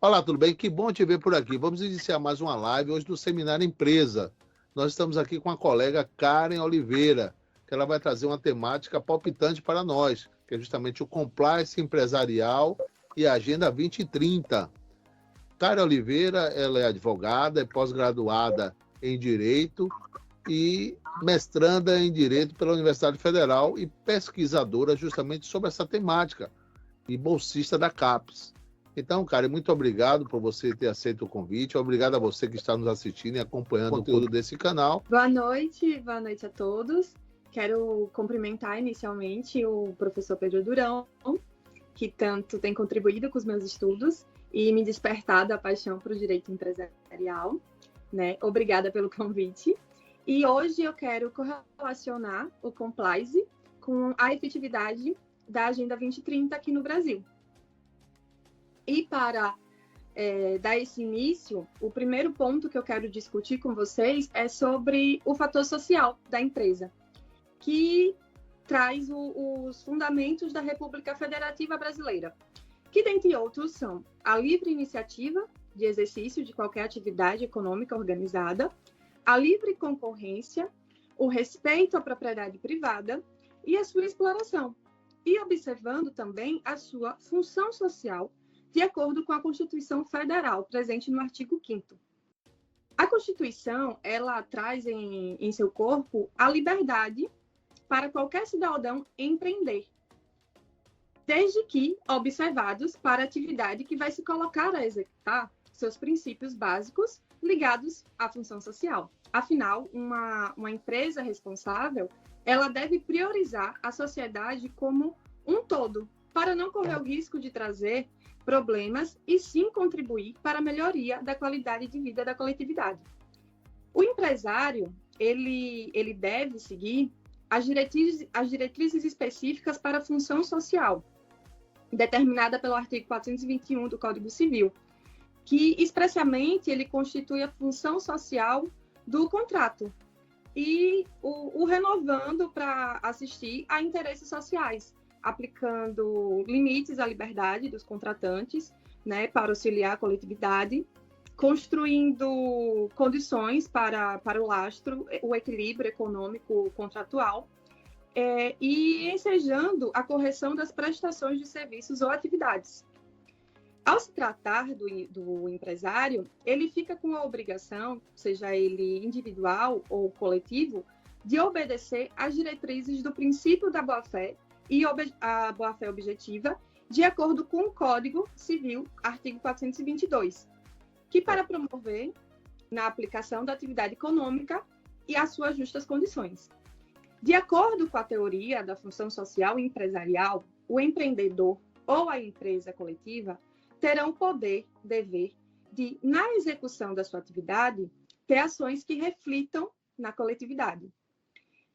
Olá, tudo bem? Que bom te ver por aqui. Vamos iniciar mais uma live hoje do Seminário Empresa. Nós estamos aqui com a colega Karen Oliveira, que ela vai trazer uma temática palpitante para nós, que é justamente o compliance empresarial e a Agenda 2030. Karen Oliveira, ela é advogada, é pós-graduada em Direito e mestranda em Direito pela Universidade Federal e pesquisadora justamente sobre essa temática e bolsista da CAPES. Então, Karen, muito obrigado por você ter aceito o convite. Obrigado a você que está nos assistindo e acompanhando o conteúdo desse canal. Boa noite a todos. Quero cumprimentar inicialmente o professor Pedro Durão, que tanto tem contribuído com os meus estudos e me despertado a paixão para o direito empresarial, né? Obrigada pelo convite. E hoje eu quero correlacionar o compliance com a efetividade da Agenda 2030 aqui no Brasil. E para dar esse início, o primeiro ponto que eu quero discutir com vocês é sobre o fator social da empresa, que traz os fundamentos da República Federativa Brasileira, que, dentre outros, são a livre iniciativa de exercício de qualquer atividade econômica organizada, a livre concorrência, o respeito à propriedade privada e a sua exploração, e observando também a sua função social, de acordo com a Constituição Federal, presente no artigo 5º. A Constituição, ela traz em seu corpo a liberdade para qualquer cidadão empreender, desde que observados para a atividade que vai se colocar a executar seus princípios básicos ligados à função social. Afinal, uma empresa responsável, ela deve priorizar a sociedade como um todo, para não correr o risco de trazer problemas e sim contribuir para a melhoria da qualidade de vida da coletividade. O empresário, ele deve seguir as diretrizes específicas para a função social, determinada pelo artigo 421 do Código Civil, que expressamente ele constitui a função social do contrato e o renovando para assistir a interesses sociais, aplicando limites à liberdade dos contratantes, né, para auxiliar a coletividade, construindo condições para o lastro, o equilíbrio econômico contratual, e ensejando a correção das prestações de serviços ou atividades. Ao se tratar do empresário, ele fica com a obrigação, seja ele individual ou coletivo, de obedecer às diretrizes do princípio da boa-fé e a boa-fé objetiva, de acordo com o Código Civil, artigo 422, que para promover na aplicação da atividade econômica e as suas justas condições. De acordo com a teoria da função social e empresarial, o empreendedor ou a empresa coletiva terão o poder, dever de, na execução da sua atividade, ter ações que reflitam na coletividade.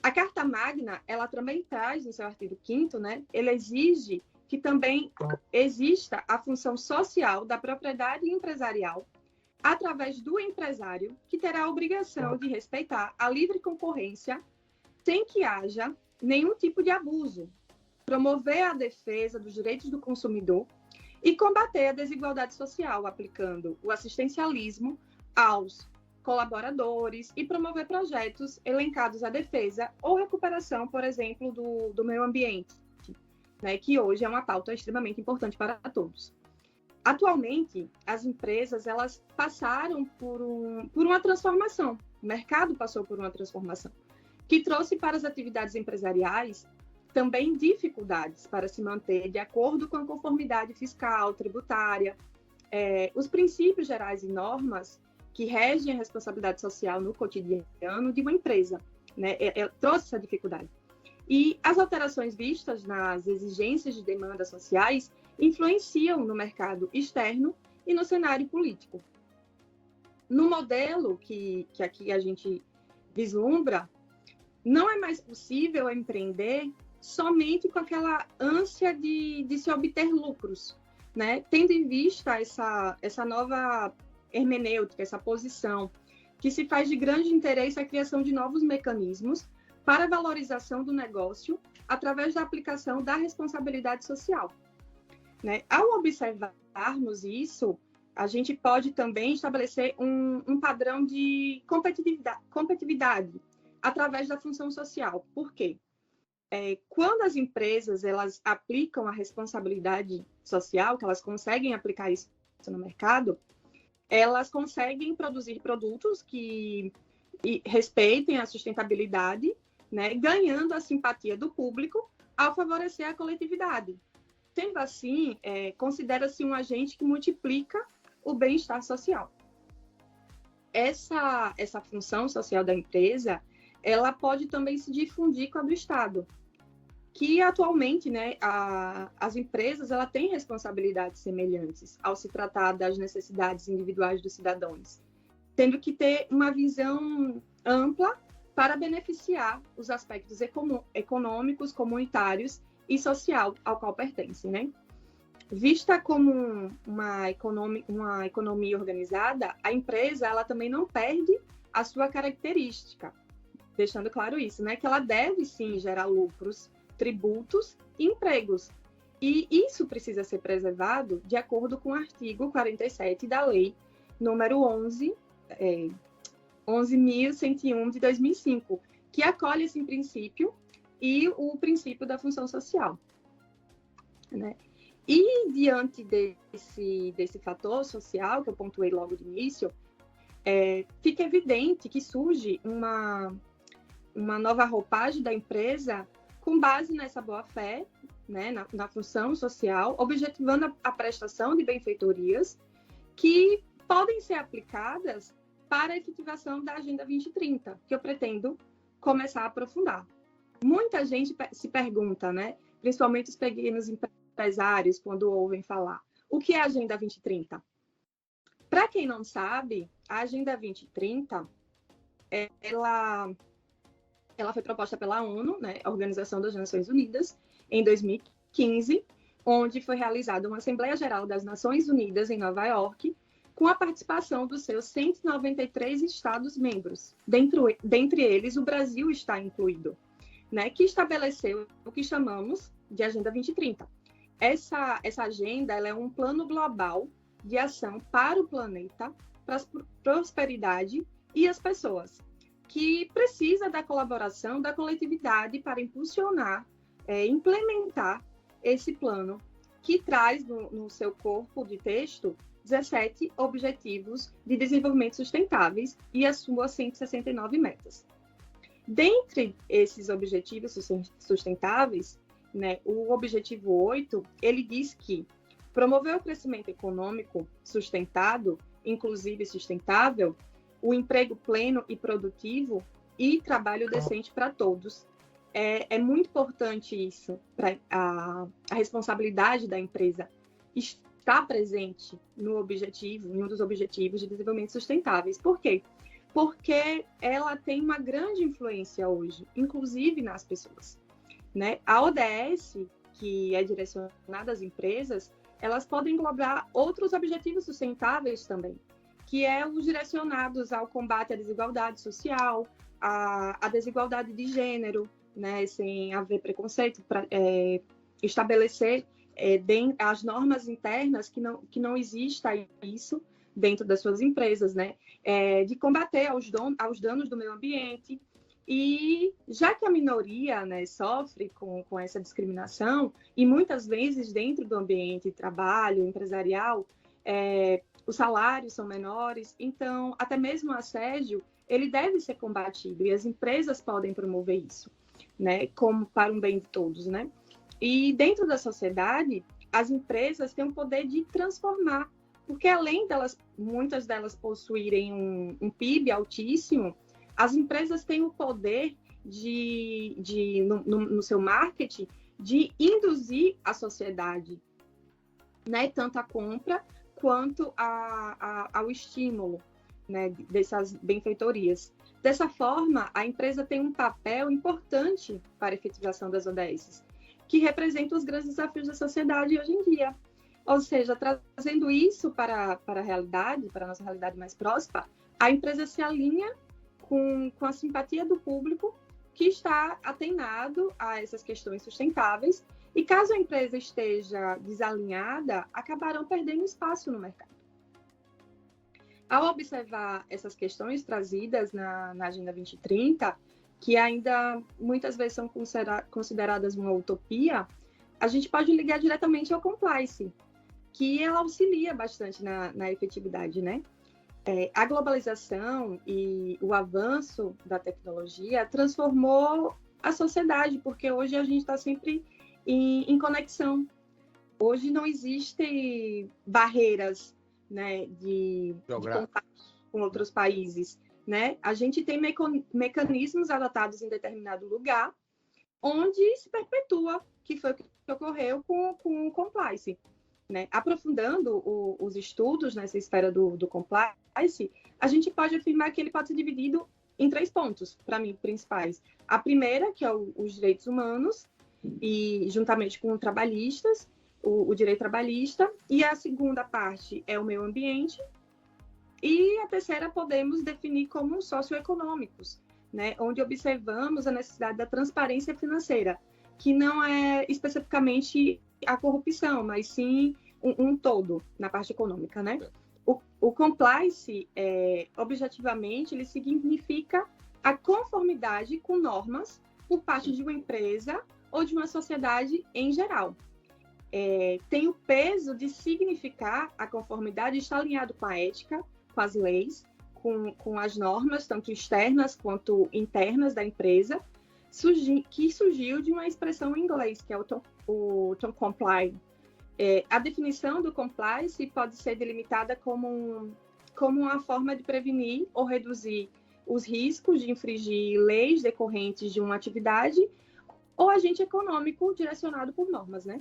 A Carta Magna, ela também traz, no seu artigo 5º, né, ele exige que também exista a função social da propriedade empresarial através do empresário, que terá a obrigação de respeitar a livre concorrência sem que haja nenhum tipo de abuso, promover a defesa dos direitos do consumidor e combater a desigualdade social, aplicando o assistencialismo aos colaboradores e promover projetos elencados à defesa ou recuperação, por exemplo, do meio ambiente, né, que hoje é uma pauta extremamente importante para todos. Atualmente, as empresas elas passaram por uma transformação, o mercado passou por uma transformação, que trouxe para as atividades empresariais também dificuldades para se manter de acordo com a conformidade fiscal, tributária, os princípios gerais e normas que regem a responsabilidade social no cotidiano de uma empresa, né? Trouxe essa dificuldade. E as alterações vistas nas exigências de demandas sociais influenciam no mercado externo e no cenário político. No modelo que aqui a gente vislumbra, não é mais possível empreender somente com aquela ânsia de se obter lucros, né? Tendo em vista essa nova hermenêutica, essa posição, que se faz de grande interesse a criação de novos mecanismos para a valorização do negócio através da aplicação da responsabilidade social, né? Ao observarmos isso, a gente pode também estabelecer um padrão de competitividade através da função social. Por quê? Quando as empresas elas aplicam a responsabilidade social, que elas conseguem aplicar isso no mercado, elas conseguem produzir produtos que respeitem a sustentabilidade, né, ganhando a simpatia do público ao favorecer a coletividade. Sendo assim, considera-se um agente que multiplica o bem-estar social. Essa função social da empresa, ela pode também se difundir com a do Estado, que atualmente, né, as empresas ela têm responsabilidades semelhantes ao se tratar das necessidades individuais dos cidadãos, tendo que ter uma visão ampla para beneficiar os aspectos econômicos, comunitários e social ao qual pertence, né? Vista como uma economia organizada, a empresa ela também não perde a sua característica, deixando claro isso, né? Que ela deve sim gerar lucros, tributos e empregos. E isso precisa ser preservado de acordo com o artigo 47 da Lei número 11.101 de 2005, que acolhe esse princípio e o princípio da função social, né? E diante desse fator social que eu pontuei logo de início, fica evidente que surge uma nova roupagem da empresa com base nessa boa-fé, né, na função social, objetivando a prestação de benfeitorias que podem ser aplicadas para a efetivação da Agenda 2030, que eu pretendo começar a aprofundar. Muita gente se pergunta, né, principalmente os pequenos empresários, quando ouvem falar, o que é a Agenda 2030? Para quem não sabe, a Agenda 2030, ela foi proposta pela ONU, né, a Organização das Nações Unidas, em 2015, onde foi realizada uma Assembleia Geral das Nações Unidas em Nova York, com a participação dos seus 193 Estados-membros. Dentre eles, o Brasil está incluído, né, que estabeleceu o que chamamos de Agenda 2030. Essa agenda ela é um plano global de ação para o planeta, para a prosperidade e as pessoas, que precisa da colaboração da coletividade para impulsionar, implementar esse plano, que traz no seu corpo de texto 17 Objetivos de Desenvolvimento Sustentáveis e as suas 169 metas. Dentre esses objetivos sustentáveis, né, o objetivo 8, ele diz que promover o crescimento econômico sustentado, inclusive sustentável, o emprego pleno e produtivo e trabalho decente para todos. É muito importante isso, para a responsabilidade da empresa estar presente no objetivo, em um dos objetivos de desenvolvimento sustentáveis. Por quê? Porque ela tem uma grande influência hoje, inclusive nas pessoas, né? A ODS, que é direcionada às empresas, elas podem englobar outros objetivos sustentáveis também, que é os direcionados ao combate à desigualdade social, à desigualdade de gênero, né, sem haver preconceito, para estabelecer as normas internas que não exista isso dentro das suas empresas, né, de combater aos danos do meio ambiente. E já que a minoria, né, sofre com essa discriminação, e muitas vezes dentro do ambiente de trabalho empresarial, os salários são menores, então até mesmo o assédio ele deve ser combatido e as empresas podem promover isso, né, como para um bem de todos, né? E dentro da sociedade, as empresas têm o poder de transformar, porque além muitas delas possuírem um PIB altíssimo, as empresas têm o poder no seu marketing de induzir a sociedade, né, tanto a compra quanto ao estímulo, né, dessas benfeitorias. Dessa forma, a empresa tem um papel importante para a efetivação das ODS, que representa os grandes desafios da sociedade hoje em dia. Ou seja, trazendo isso para a realidade, para a nossa realidade mais próxima, a empresa se alinha com a simpatia do público que está atenado a essas questões sustentáveis, e caso a empresa esteja desalinhada, acabarão perdendo espaço no mercado. Ao observar essas questões trazidas na Agenda 2030, que ainda muitas vezes são consideradas uma utopia, a gente pode ligar diretamente ao compliance, que ela auxilia bastante na efetividade, né? A globalização e o avanço da tecnologia transformou a sociedade, porque hoje a gente está sempre em conexão. Hoje não existem barreiras, né, de contato com outros países, né? A gente tem mecanismos adotados em determinado lugar, onde se perpetua, que foi o que ocorreu com o compliance. Né? Aprofundando os estudos nessa esfera do compliance, a gente pode afirmar que ele pode ser dividido em 3 pontos, para mim, principais. A primeira, que é os direitos humanos, e juntamente com trabalhistas, o direito trabalhista, e a segunda parte é o meio ambiente, e a terceira podemos definir como socioeconômicos, né? Onde observamos a necessidade da transparência financeira, que não é especificamente a corrupção, mas sim um todo na parte econômica, né? O compliance, objetivamente, ele significa a conformidade com normas por parte de uma empresa ou de uma sociedade em geral. Tem o peso de significar a conformidade e estar alinhado com a ética, com as leis, com as normas, tanto externas quanto internas da empresa, que surgiu de uma expressão em inglês, que é o to comply. A definição do compliance pode ser delimitada como uma forma de prevenir ou reduzir os riscos de infringir leis decorrentes de uma atividade ou agente econômico direcionado por normas, né?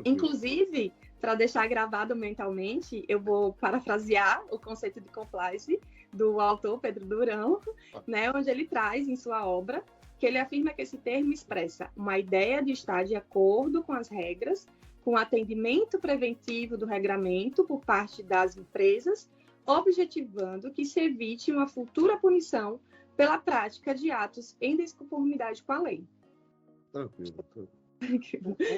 Inclusive, para deixar gravado mentalmente, eu vou parafrasear o conceito de compliance do autor Pedro Durão, né, onde ele traz em sua obra que ele afirma que esse termo expressa uma ideia de estar de acordo com as regras, com atendimento preventivo do regramento por parte das empresas, objetivando que se evite uma futura punição pela prática de atos em desconformidade com a lei. Tranquilo.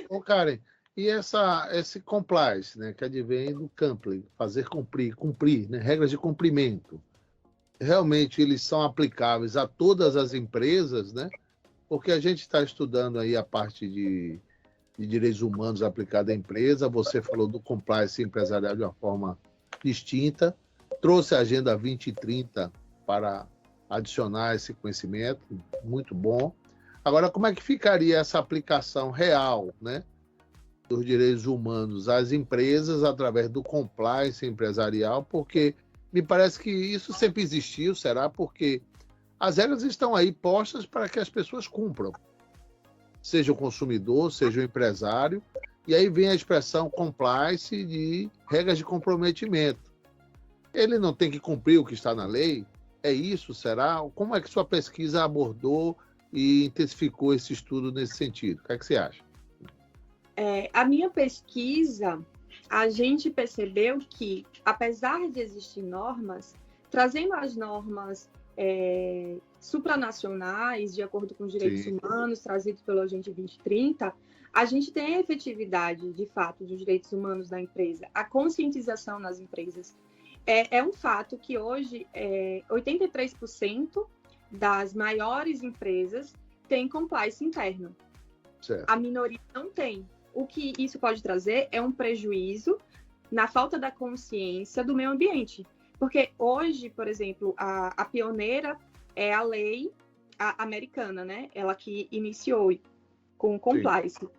Ô, Karen, e esse compliance, né, que advém do cumplir, fazer cumprir, né, regras de cumprimento, realmente eles são aplicáveis a todas as empresas, né? Porque a gente está estudando aí a parte de direitos humanos aplicada à empresa, você falou do compliance empresarial de uma forma distinta, trouxe a Agenda 2030 para adicionar esse conhecimento, muito bom. Agora, como é que ficaria essa aplicação real, né, dos direitos humanos às empresas através do compliance empresarial? Porque me parece que isso sempre existiu, será? Porque as regras estão aí postas para que as pessoas cumpram, seja o consumidor, seja o empresário, e aí vem a expressão compliance de regras de comprometimento. Ele não tem que cumprir o que está na lei? É isso, será? Como é que sua pesquisa abordou e intensificou esse estudo nesse sentido? O que é que você acha? A minha pesquisa, a gente percebeu que, apesar de existir normas, trazendo as normas supranacionais, de acordo com os direitos humanos, trazidos pelo Agenda 2030, a gente tem a efetividade, de fato, dos direitos humanos da empresa, a conscientização nas empresas. É um fato que hoje 83% das maiores empresas têm compliance interno. Certo. A minoria não tem. O que isso pode trazer é um prejuízo na falta da consciência do meio ambiente. Porque hoje, por exemplo, a pioneira é a lei americana, né? Ela que iniciou com o compliance. Sim.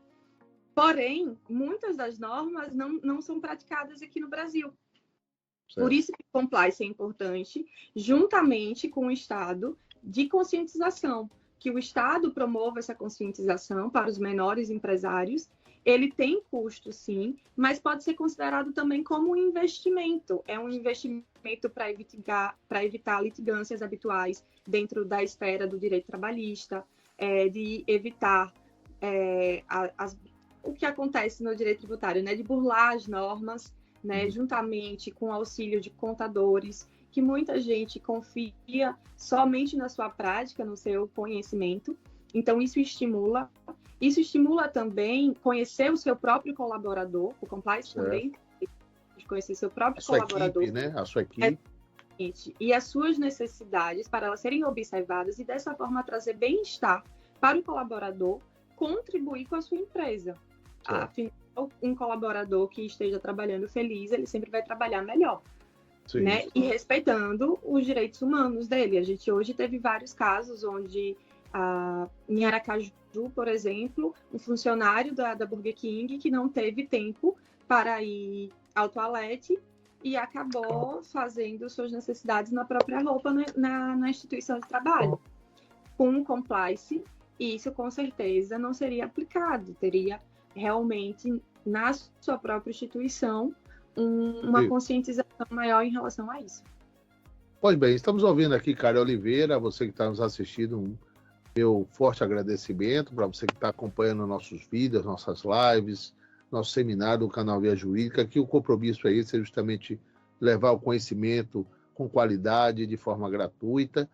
Porém, muitas das normas não são praticadas aqui no Brasil. Certo. Por isso que o compliance é importante, juntamente com o Estado, de conscientização. Que o Estado promova essa conscientização para os menores empresários. Ele tem custo, sim, mas pode ser considerado também como um investimento. É um investimento para evitar litigâncias habituais dentro da esfera do direito trabalhista, de evitar o que acontece no direito tributário, né, de burlar as normas, né, juntamente com o auxílio de contadores, que muita gente confia somente na sua prática, no seu conhecimento. Então, isso estimula. Isso estimula também conhecer o seu próprio colaborador. O compliance também de conhecer seu próprio colaborador. Equipe, né? A sua equipe. e as suas necessidades para elas serem observadas e dessa forma trazer bem-estar para o colaborador, contribuir com a sua empresa. Afinal, um colaborador que esteja trabalhando feliz, ele sempre vai trabalhar melhor. Sim. Né? E respeitando os direitos humanos dele. A gente hoje teve vários casos onde, em Aracaju, por exemplo, um funcionário da Burger King que não teve tempo para ir ao toalete e acabou fazendo suas necessidades na própria roupa na instituição de trabalho. Com compliance, isso com certeza não seria aplicado. Teria realmente, na sua própria instituição, uma conscientização maior em relação a isso. Pois bem, estamos ouvindo aqui Karen Oliveira, você que está nos assistindo, meu forte agradecimento para você que está acompanhando nossos vídeos, nossas lives, nosso seminário do canal Via Jurídica, que o compromisso é esse, é justamente levar o conhecimento com qualidade, de forma gratuita.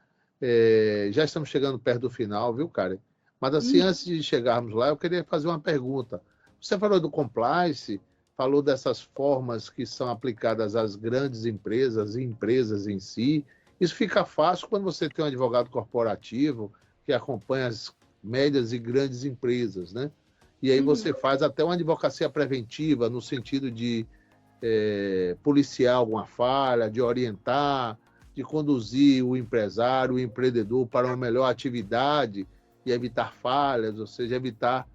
Já estamos chegando perto do final, viu, Karen? Mas assim, antes de chegarmos lá, eu queria fazer uma pergunta. Você falou do compliance, falou dessas formas que são aplicadas às grandes empresas e empresas em si. Isso fica fácil quando você tem um advogado corporativo que acompanha as médias e grandes empresas, né? E aí você faz até uma advocacia preventiva no sentido de policiar alguma falha, de orientar, de conduzir o empresário, o empreendedor para uma melhor atividade e evitar falhas, ou seja, evitar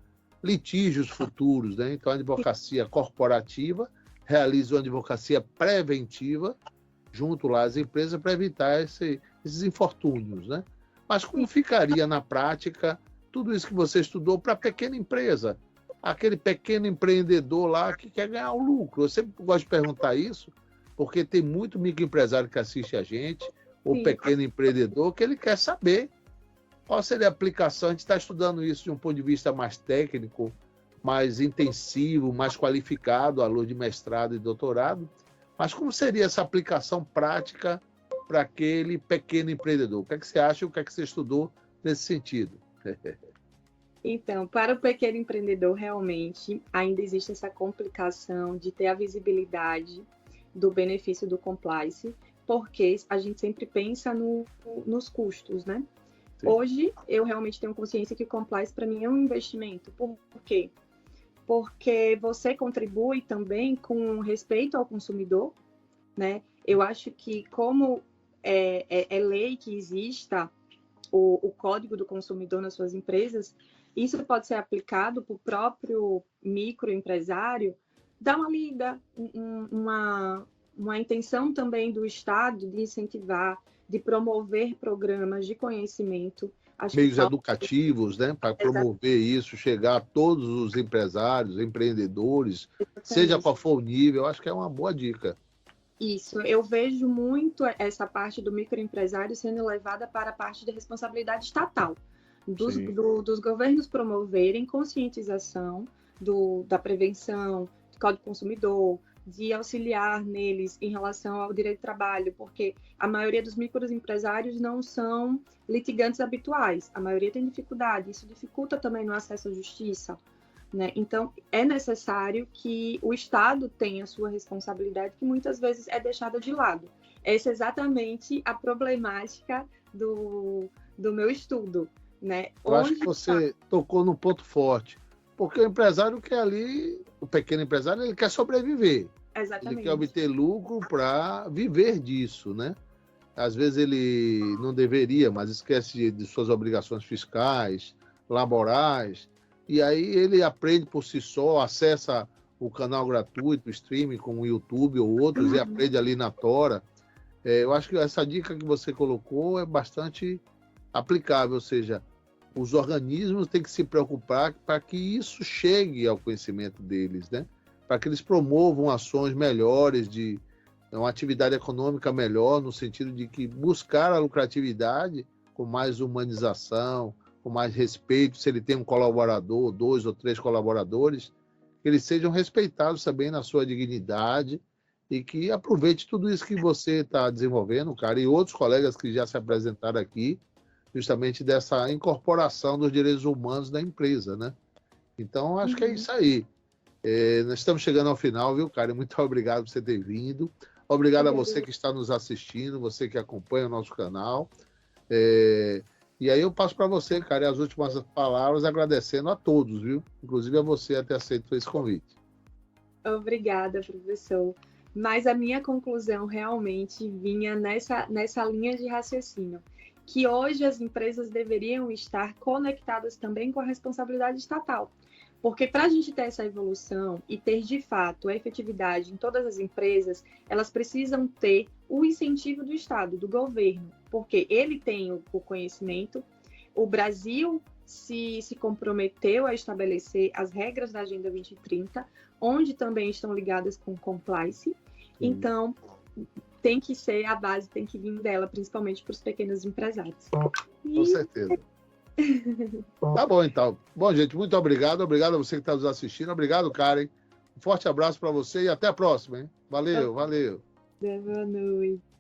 litígios futuros, né? Então, a advocacia corporativa realiza uma advocacia preventiva junto lá às empresas para evitar esses infortúnios, né? Mas como ficaria na prática tudo isso que você estudou para a pequena empresa? Aquele pequeno empreendedor lá que quer ganhar o lucro. Eu sempre gosto de perguntar isso, porque tem muito microempresário que assiste a gente, ou pequeno empreendedor, que ele quer saber qual seria a aplicação. A gente está estudando isso de um ponto de vista mais técnico, mais intensivo, mais qualificado, à luz de mestrado e doutorado. Mas como seria essa aplicação prática para aquele pequeno empreendedor? O que é que você acha? O que é que você estudou nesse sentido? Então, para o pequeno empreendedor, realmente, ainda existe essa complicação de ter a visibilidade do benefício do compliance, porque a gente sempre pensa nos custos, né? Sim. Hoje, eu realmente tenho consciência que o compliance, para mim, é um investimento. Por quê? Porque você contribui também com respeito ao consumidor, né? Eu acho que, como é lei que exista o Código do Consumidor nas suas empresas, isso pode ser aplicado para o próprio microempresário, dar uma lida, uma intenção também do Estado de incentivar, de promover programas de conhecimento. Meios educativos, né, para promover isso, chegar a todos os empresários, empreendedores, seja qual for o nível, acho que é uma boa dica. Isso, eu vejo muito essa parte do microempresário sendo levada para a parte de responsabilidade estatal, dos governos promoverem conscientização da prevenção, do Código do Consumidor, de auxiliar neles em relação ao direito do trabalho, porque a maioria dos microempresários não são litigantes habituais, a maioria tem dificuldade, isso dificulta também no acesso à justiça, né? Então, é necessário que o Estado tenha a sua responsabilidade, que muitas vezes é deixada de lado. Essa é exatamente a problemática do meu estudo, né? Eu acho que você tocou num ponto forte, porque o empresário quer ali, o pequeno empresário, ele quer sobreviver. Exatamente. Ele quer obter lucro para viver disso, né? Às vezes ele não deveria, mas esquece de suas obrigações fiscais, laborais, e aí ele aprende por si só, acessa o canal gratuito, o streaming, como o YouTube ou outros, e aprende ali na tora. Eu acho que essa dica que você colocou é bastante aplicável, ou seja, os organismos têm que se preocupar para que isso chegue ao conhecimento deles, né? Para que eles promovam ações melhores, de uma atividade econômica melhor, no sentido de que buscar a lucratividade com mais humanização, com mais respeito, se ele tem um colaborador, 2 ou 3 colaboradores, que eles sejam respeitados também na sua dignidade e que aproveite tudo isso que você está desenvolvendo, cara, e outros colegas que já se apresentaram aqui, justamente dessa incorporação dos direitos humanos da empresa, né? Então, acho que é isso aí. Nós estamos chegando ao final, viu, cara? Muito obrigado por você ter vindo. Obrigado a Obrigada. você que está nos assistindo, você que acompanha o nosso canal. E aí eu passo para você, Karen, as últimas palavras, agradecendo a todos, viu? Inclusive a você ter aceito esse convite. Obrigada, professor. Mas a minha conclusão realmente vinha nessa linha de raciocínio, que hoje as empresas deveriam estar conectadas também com a responsabilidade estatal. Porque para a gente ter essa evolução e ter, de fato, a efetividade em todas as empresas, elas precisam ter o incentivo do Estado, do governo, porque ele tem o conhecimento, o Brasil se comprometeu a estabelecer as regras da Agenda 2030, onde também estão ligadas com compliance. Então, tem que ser a base, tem que vir dela, principalmente para os pequenos empresários. Com certeza. Tá bom, então. Bom, gente, muito obrigado. Obrigado a você que está nos assistindo. Obrigado, Karen. Um forte abraço para você e até a próxima, hein? Valeu, valeu. Boa noite.